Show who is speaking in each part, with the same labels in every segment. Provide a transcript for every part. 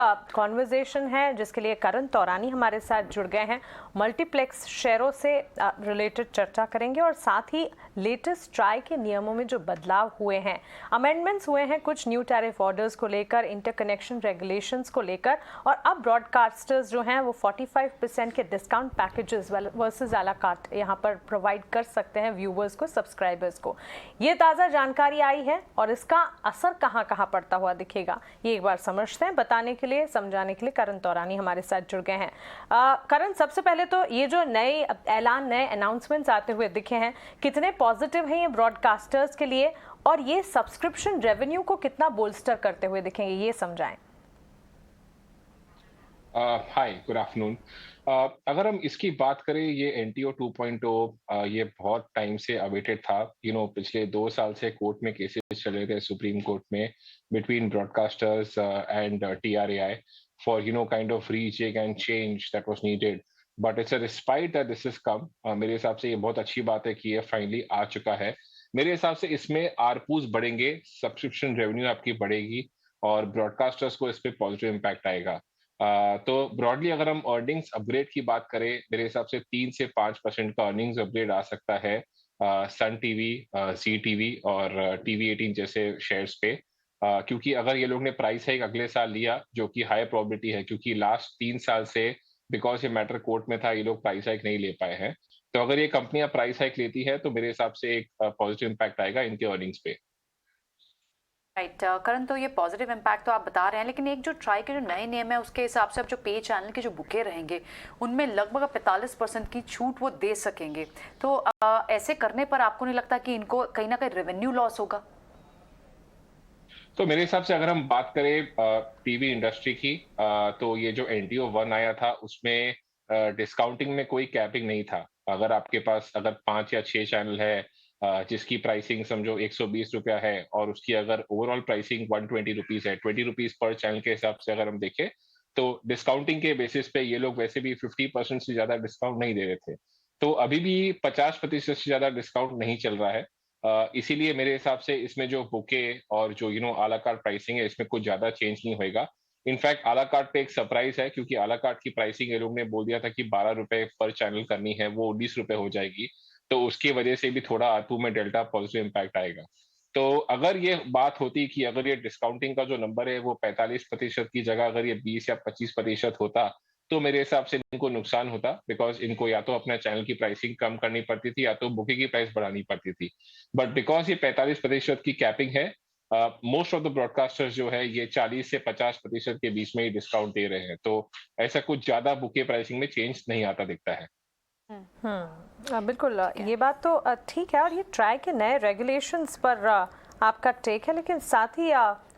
Speaker 1: Conversation है जिसके लिए करण तौरानी हमारे साथ जुड़ गए हैं। मल्टीप्लेक्स शेयरों से रिलेटेड चर्चा करेंगे और साथ ही लेटेस्ट ट्राई के नियमों में जो बदलाव हुए हैं, अमेंडमेंट्स हुए हैं कुछ न्यू टैरिफ ऑर्डर्स को लेकर, इंटरकनेक्शन रेगुलेशंस को लेकर, और अब ब्रॉडकास्टर्स जो हैं वो 45% के डिस्काउंट पैकेजेस वर्सेस आला कार्ट यहाँ पर प्रोवाइड कर सकते हैं व्यूवर्स को, सब्सक्राइबर्स को। ये ताज़ा जानकारी आई है और इसका असर कहाँ कहाँ पड़ता हुआ दिखेगा, ये एक बार समझते हैं। बताने के लिए, समझाने के लिए करण तौरानी हमारे साथ जुड़ गए हैं। करण, सबसे पहले तो ये जो नए ऐलान, नए अनाउंसमेंट्स आते हुए दिखे हैं, कितने पॉजिटिव हैं ये ब्रॉडकास्टर्स के लिए, और ये सब्सक्रिप्शन रेवेन्यू को कितना बोल्स्टर करते हुए दिखेंगे, ये समझाएं।
Speaker 2: हाय, गुड आफ्टरनून। अगर हम इसकी बात करें, ये एनटीओ 2.0 ये बहुत टाइम से अवेटेड था। पिछले 2 साल से कोर्ट में केसेस चले थे, सुप्रीम कोर्ट में, between broadcasters and TRAI for kind of recheck and change that was needed. But it's a respite that this is come. मेरे हिसाब से ये बहुत अच्छी बात है कि ये फाइनली आ चुका है। मेरे हिसाब से इसमें आरपूस बढ़ेंगे, सब्सक्रिप्शन रेवेन्यू आपकी बढ़ेगी और ब्रॉडकास्टर्स को इस पर पॉजिटिव इम्पैक्ट आएगा। तो ब्रॉडली अगर हम अर्निंग्स अपग्रेड की बात करें, मेरे हिसाब से 3 से 5% का अर्निंग्स अपग्रेड आ सकता है सन टीवी, सी टीवी और TV18 जैसे शेयर्स पे। क्योंकि अगर ये लोग ने प्राइस हाइक अगले साल लिया, जो कि हाई प्रोबेबिलिटी है, क्योंकि लास्ट 3 साल से बिकॉज ये मैटर कोर्ट में था, ये लोग प्राइस हाइक नहीं ले पाए हैं। तो अगर ये कंपनियां प्राइस हाइक लेती है तो मेरे हिसाब से एक पॉजिटिव इम्पैक्ट आएगा इनके अर्निंग्स पे।
Speaker 3: राइट करण, तो ये पॉजिटिव इम्पैक्ट तो आप बता रहे हैं, लेकिन एक जो ट्राई के जो नए नियम है उसके हिसाब से अब जो पे चैनल के जो बुके रहेंगे उनमें लगभग 45% की छूट वो दे सकेंगे। तो ऐसे करने पर आपको नहीं लगता कि इनको कहीं ना कहीं रेवेन्यू लॉस होगा?
Speaker 2: तो मेरे हिसाब से अगर हम बात करें टीवी इंडस्ट्री की, तो ये जो NTO 1 आया था उसमें डिस्काउंटिंग में कोई कैपिंग नहीं था। अगर आपके पास अगर 5 या 6 चैनल है, जिसकी प्राइसिंग समझो 120 रुपया है, और उसकी अगर ओवरऑल प्राइसिंग 120 रुपीज है, 20 रुपीज पर चैनल के हिसाब से अगर हम देखें, तो डिस्काउंटिंग के बेसिस पे ये लोग वैसे भी 50% से ज्यादा डिस्काउंट नहीं दे रहे थे। तो अभी भी 50% से ज्यादा डिस्काउंट नहीं चल रहा है। इसीलिए मेरे हिसाब से इसमें जो बुके और जो आला कार्ट प्राइसिंग है, इसमें कुछ ज्यादा चेंज नहीं होएगा। इनफैक्ट आला कार्ट पे एक सरप्राइज है, क्योंकि आला कार्ट की प्राइसिंग ये लोग ने बोल दिया था कि 12 रुपए पर चैनल करनी है, वो 19 रुपए हो जाएगी। तो उसकी वजह से भी थोड़ा आरपू में डेल्टा पॉजिटिव इम्पैक्ट आएगा। तो अगर ये बात होती कि अगर ये डिस्काउंटिंग का जो नंबर है वो 45% की जगह अगर ये 20 या 25% होता, तो मेरे हिसाब से इनको नुकसान होता, बिकॉज इनको या तो अपना चैनल की प्राइसिंग कम करनी पड़ती थी या तो बुके की प्राइस बढ़ानी पड़ती थी। बट बिकॉज ये 45% की कैपिंग है, मोस्ट ऑफ द ब्रॉडकास्टर्स जो है ये 40 से 50% के बीच में ही डिस्काउंट दे रहे हैं। तो ऐसा कुछ ज्यादा बुके प्राइसिंग में चेंज नहीं आता दिखता है।
Speaker 1: बिल्कुल, ये बात तो ठीक है। और ये ट्राई के नए रेगुलेशंस पर आपका टेक है, लेकिन साथ ही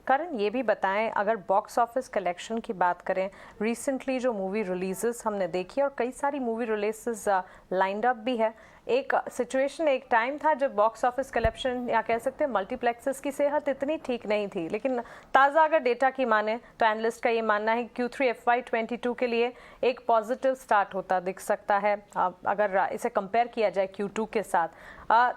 Speaker 1: करण ये भी बताएं, अगर बॉक्स ऑफिस कलेक्शन की बात करें, रिसेंटली जो मूवी रिलीजेस हमने देखी और कई सारी मूवी रिलीजेस लाइंड अप भी है, एक सिचुएशन, एक टाइम था जब बॉक्स ऑफिस कलेक्शन या कह सकते हैं मल्टीप्लेक्सेस की सेहत इतनी ठीक नहीं थी, लेकिन ताज़ा अगर डेटा की माने तो एनालिस्ट का ये मानना है कि Q3 FY22 के लिए एक पॉजिटिव स्टार्ट होता दिख सकता है। अगर इसे कंपेयर किया जाए Q2 के साथ,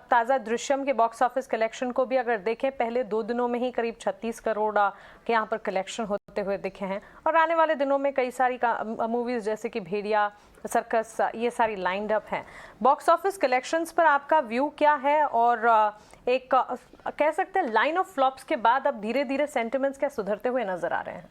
Speaker 1: ताज़ा दृश्यम के बॉक्स ऑफिस कलेक्शन को भी अगर देखें, पहले 2 दिनों में ही करीब 36 करोड़ के यहाँ पर कलेक्शन होते हुए दिखे हैं, और आने वाले दिनों में कई सारी मूवीज़ जैसे कि भेड़िया, सर्कस, ये सारी लाइंड अप हैं। बॉक्स ऑफिस कलेक्शंस पर आपका व्यू क्या है, और एक कह सकते हैं लाइन ऑफ फ्लॉप्स के बाद अब धीरे धीरे सेंटिमेंट्स क्या सुधरते हुए नजर आ रहे हैं?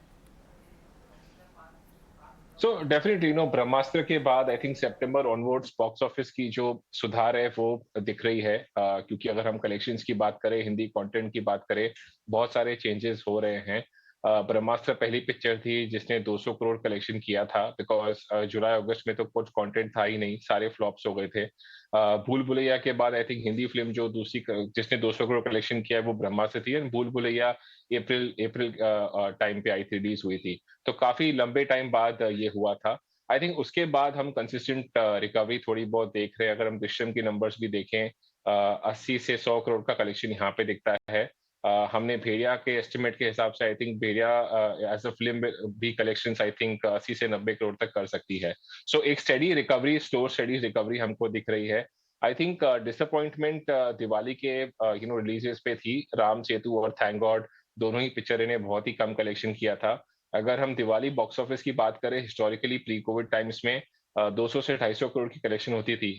Speaker 2: सो डेफिनेटली ब्रह्मास्त्र के बाद I think September onwards box office की जो सुधार है वो दिख रही है। क्योंकि अगर हम कलेक्शंस की बात करें, हिंदी कंटेंट की बात करें, बहुत सारे चेंजेस हो रहे हैं। ब्रह्मास्त्र पहली पिक्चर थी जिसने 200 करोड़ कलेक्शन किया था, बिकॉज जुलाई अगस्त में तो कुछ कंटेंट था ही नहीं, सारे फ्लॉप्स हो गए थे। भूल भुलैया के बाद आई थिंक हिंदी फिल्म जो दूसरी जिसने 200 करोड़ कलेक्शन किया है वो ब्रह्मास्त्र थी, एंड भूल भुलैया अप्रैल टाइम पे आई थी, रिलीज हुई थी। तो काफी लंबे टाइम बाद ये हुआ था। आई थिंक उसके बाद हम कंसिस्टेंट रिकवरी थोड़ी बहुत देख रहे हैं। अगर हम दृश्यम की नंबर्स भी देखें, 80 से 100 करोड़ का कलेक्शन यहाँ पे दिखता है। हमने भेड़िया के एस्टिमेट के हिसाब से I think Bhediya as a film भी कलेक्शंस आई थिंक 80 से 90 करोड़ तक कर सकती है। सो एक steady recovery, store steady recovery हमको दिख रही है। आई थिंक डिसअपॉइंटमेंट दिवाली के रिलीजेस पे थी, राम सेतु और थैंक गॉड, दोनों ही पिक्चर ने बहुत ही कम कलेक्शन किया था। अगर हम दिवाली बॉक्स ऑफिस की बात करें, हिस्टोरिकली प्री कोविड टाइम्स में 200 से 250 करोड़ की कलेक्शन होती थी,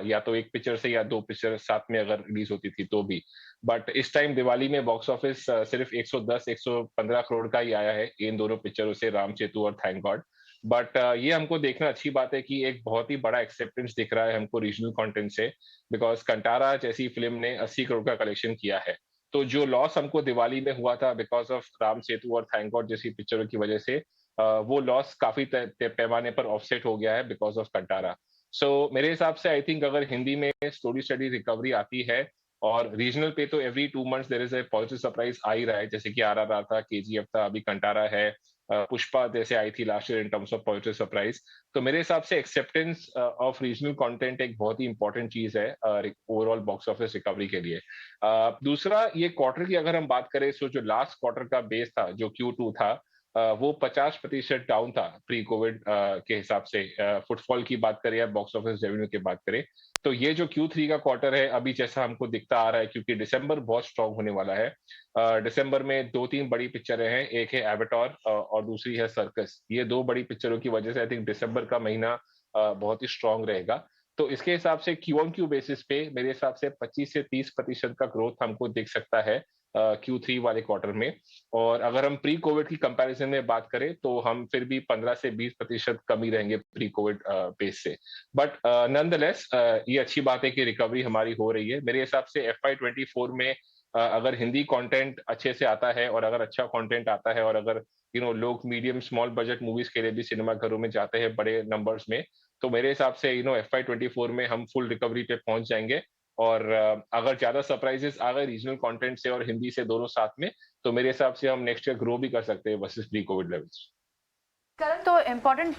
Speaker 2: या तो एक पिक्चर से या दो पिक्चर साथ में अगर रिलीज होती थी तो भी। बट इस टाइम दिवाली में बॉक्स ऑफिस सिर्फ 110-115 करोड़ का ही आया है इन दोनों पिक्चरों से, राम सेतु और थैंक गॉड। बट ये हमको देखना अच्छी बात है कि एक बहुत ही बड़ा एक्सेप्टेंस दिख रहा है हमको रीजनल कंटेंट से, बिकॉज कंटारा जैसी फिल्म ने 80 करोड़ का कलेक्शन किया है। तो जो लॉस हमको दिवाली में हुआ था बिकॉज ऑफ राम सेतु और थैंक गॉड जैसी पिक्चरों की वजह से, वो लॉस काफी पैमाने पर ऑफसेट हो गया है बिकॉज ऑफ कंटारा। सो मेरे हिसाब से आई थिंक अगर हिंदी में स्टोरी स्टडी रिकवरी आती है, और रीजनल पे तो every 2 months there is a positive surprise आ ही रहा है, जैसे कि आरआरआर था, केजीएफ था, अभी कंटारा है, पुष्पा जैसे आई थी last year in terms of positive surprise. तो मेरे हिसाब से एक्सेप्टेंस ऑफ रीजनल कंटेंट एक बहुत ही इंपॉर्टेंट चीज है ओवरऑल बॉक्स ऑफिस रिकवरी के लिए। दूसरा, ये क्वार्टर की अगर हम बात करें, सो जो लास्ट क्वार्टर का बेस था, जो Q2 था, वो 50% डाउन था प्री कोविड के हिसाब से, फुटफॉल की बात करें या बॉक्स ऑफिस रेवेन्यू की बात करें। तो ये जो Q3 का क्वार्टर है अभी जैसा हमको दिखता आ रहा है, क्योंकि दिसंबर बहुत स्ट्रांग होने वाला है। दिसंबर में 2-3 बड़ी पिक्चरें हैं, एक है एवेटार और दूसरी है सर्कस। ये 2 बड़ी पिक्चरों की वजह से आई थिंक दिसंबर का महीना बहुत ही स्ट्रांग रहेगा। तो इसके हिसाब से Q-on-Q बेसिस पे मेरे हिसाब से 25 से 30% का ग्रोथ हमको दिख सकता है Q3 वाले क्वार्टर में। और अगर हम प्री कोविड की कंपैरिजन में बात करें तो हम फिर भी 15 से 20% कम ही रहेंगे प्री कोविड बेस से। बट नॉनदलेस ये अच्छी बात है कि रिकवरी हमारी हो रही है। मेरे हिसाब से FY24 में अगर हिंदी कंटेंट अच्छे से आता है, और अगर अच्छा कंटेंट आता है, और अगर लोग मीडियम स्मॉल बजट मूवीज के लिए भी सिनेमा घरों में जाते हैं बड़े नंबर्स में, तो मेरे हिसाब से FY24 में हम फुल रिकवरी पे पहुंच जाएंगे। और अगर ज्यादा सरप्राइजेस आ गए रीजनल कंटेंट से और हिंदी से दोनों साथ में, तो मेरे हिसाब से हम नेक्स्ट ईयर ग्रो भी कर सकते हैं versus pre covid levels.
Speaker 3: Karan, तो important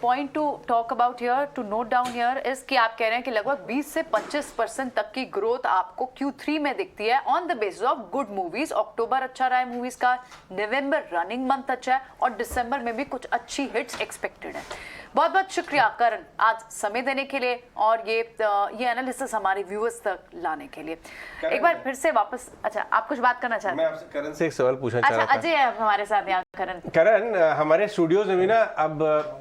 Speaker 3: point to talk about here, to note down here is कि आप कह रहे हैं कि लगभग 20 से 25% तक की ग्रोथ आपको Q3 में दिखती है on the basis of good movies. अक्टूबर अच्छा रहा है मूवीज का, नवंबर रनिंग मंथ अच्छा है, और दिसंबर में भी कुछ अच्छी हिट्स एक्सपेक्टेड है। बहुत बहुत शुक्रिया करण, आज समय देने के लिए और ये एनालिसिस हमारे व्यूअर्स तक लाने के लिए। एक बार फिर से वापस, अच्छा आप कुछ बात करना चाहते हैं?
Speaker 4: मैं आपसे करण से एक सवाल पूछना चाह रहा था।
Speaker 3: अजय है हमारे साथ यहाँ।
Speaker 4: करण, हमारे स्टूडियोज में ना अब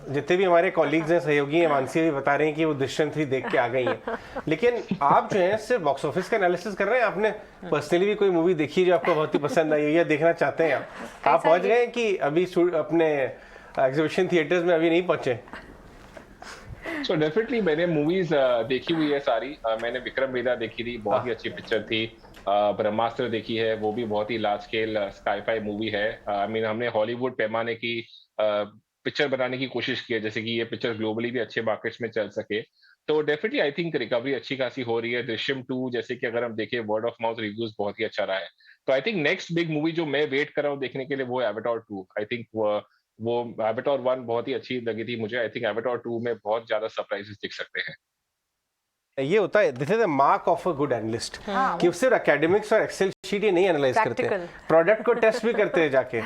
Speaker 4: जितने भी हमारे कॉलीग्स हैं, सहयोगी हैं, मानसी भी बता रहे हैं कि वो दृश्यम 3 देख के आ गई हैं, लेकिन आप जो है सिर्फ बॉक्स ऑफिस का एनालिसिस कर रहे हैं। आपने पर्सनली भी कोई मूवी देखी है जो आपको बहुत ही पसंद आई या देखना चाहते हैं? आप पहुंच गए कि अभी अपने एग्जीबिशन थिएटर्स में अभी नहीं पहुंचे?
Speaker 2: सो डेफिनेटली मैंने मूवीज देखी हुई है सारी। मैंने विक्रम वेदा देखी थी, बहुत ही अच्छी पिक्चर थी। ब्रह्मास्त्र देखी है, वो भी बहुत ही लार्ज स्केल स्काई-फाई मूवी है। आई मीन हमने हॉलीवुड पैमाने की पिक्चर बनाने की कोशिश की है, जैसे कि ये पिक्चर ग्लोबली भी अच्छे मार्केट्स में चल सके। तो डेफिनेटली आई थिंक रिकवरी अच्छी खासी हो रही है। दृश्यम 2 जैसे कि अगर हम देखें, वर्ड ऑफ माउथ रिव्यूज बहुत ही अच्छा रहा है। तो I think next big movie जो मैं वेट कर रहा हूँ देखने के लिए, वो एवेटार 2। आई थिंक वो एवेटार 1 बहुत ही अच्छी लगी थी मुझे। आई थिंक एवेटार 2 में बहुत ज्यादा सरप्राइजेस दिख सकते हैं।
Speaker 4: ये होता है, this is the mark of a good analyst, कि सिर्फ एकेडमिक्स और एक्सेल शीट ये नहीं एनालाइज करते हैं, प्रोडक्ट को टेस्ट भी करते हैं जाके।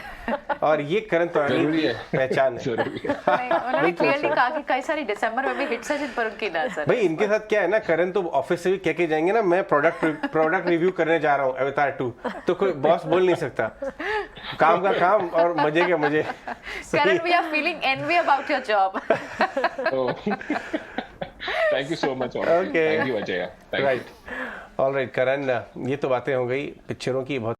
Speaker 4: और ये करण तौरानी की पहचान है।
Speaker 3: उन्होंने क्लियरली कहा कि कई सारी दिसंबर में भी हिट्स है जिन पर उनकी नजर।
Speaker 4: भाई इनके साथ क्या है ना, करण तो ऑफिस से भी कह के जाएंगे ना, मैं प्रोडक्ट रिव्यू करने जा रहा हूँ अवतार 2, तो कोई बॉस बोल नहीं सकता। काम का काम और मजे का मजे।
Speaker 3: Karan, we are feeling envy about your job.
Speaker 2: Thank you so much.
Speaker 4: Okay.
Speaker 2: Thank you, Ajay.
Speaker 4: Right. All right, करण, ये तो बातें हो गई पिक्चरों की। बहुत